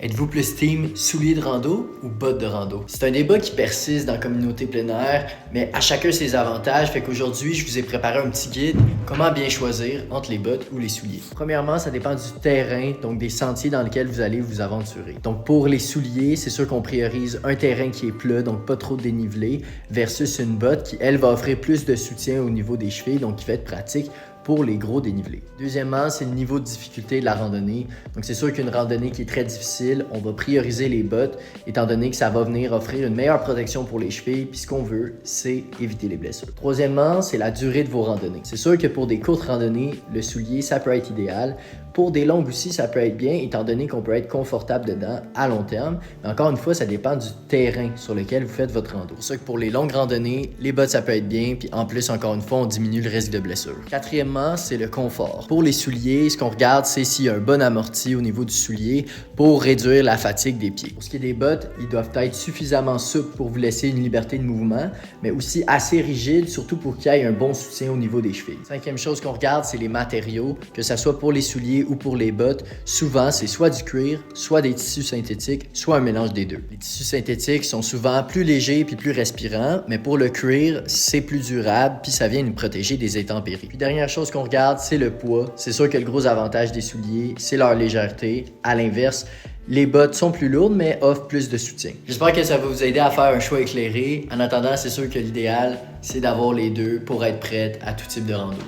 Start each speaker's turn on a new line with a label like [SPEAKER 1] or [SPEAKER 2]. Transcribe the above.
[SPEAKER 1] Êtes-vous plus team souliers de rando ou bottes de rando? C'est un débat qui persiste dans la communauté plein air, mais à chacun ses avantages, fait qu'aujourd'hui, je vous ai préparé un petit guide comment bien choisir entre les bottes ou les souliers. Premièrement, ça dépend du terrain, donc des sentiers dans lesquels vous allez vous aventurer. Donc pour les souliers, c'est sûr qu'on priorise un terrain qui est plat, donc pas trop dénivelé, versus une botte qui, elle, va offrir plus de soutien au niveau des chevilles, donc qui va être pratique pour les gros dénivelés. Deuxièmement, c'est le niveau de difficulté de la randonnée. Donc c'est sûr qu'une randonnée qui est très difficile, on va prioriser les bottes étant donné que ça va venir offrir une meilleure protection pour les chevilles, puis ce qu'on veut, c'est éviter les blessures. Troisièmement, c'est la durée de vos randonnées. C'est sûr que pour des courtes randonnées, le soulier, ça peut être idéal. Pour des longues aussi, ça peut être bien, étant donné qu'on peut être confortable dedans à long terme. Mais encore une fois, ça dépend du terrain sur lequel vous faites votre rando. C'est pour ça que pour les longues randonnées, les bottes, ça peut être bien, puis en plus, encore une fois, on diminue le risque de blessure. Quatrièmement, c'est le confort. Pour les souliers, ce qu'on regarde, c'est s'il y a un bon amorti au niveau du soulier pour réduire la fatigue des pieds. Pour ce qui est des bottes, ils doivent être suffisamment souples pour vous laisser une liberté de mouvement, mais aussi assez rigides, surtout pour qu'il y ait un bon soutien au niveau des chevilles. Cinquième chose qu'on regarde, c'est les matériaux, que ce soit pour les souliers ou pour les bottes. Souvent, c'est soit du cuir, soit des tissus synthétiques, soit un mélange des deux. Les tissus synthétiques sont souvent plus légers puis plus respirants, mais pour le cuir, c'est plus durable puis ça vient nous protéger des intempéries. Puis dernière chose qu'on regarde, c'est le poids. C'est sûr que le gros avantage des souliers, c'est leur légèreté. À l'inverse, les bottes sont plus lourdes, mais offrent plus de soutien. J'espère que ça va vous aider à faire un choix éclairé. En attendant, c'est sûr que l'idéal, c'est d'avoir les deux pour être prête à tout type de rando.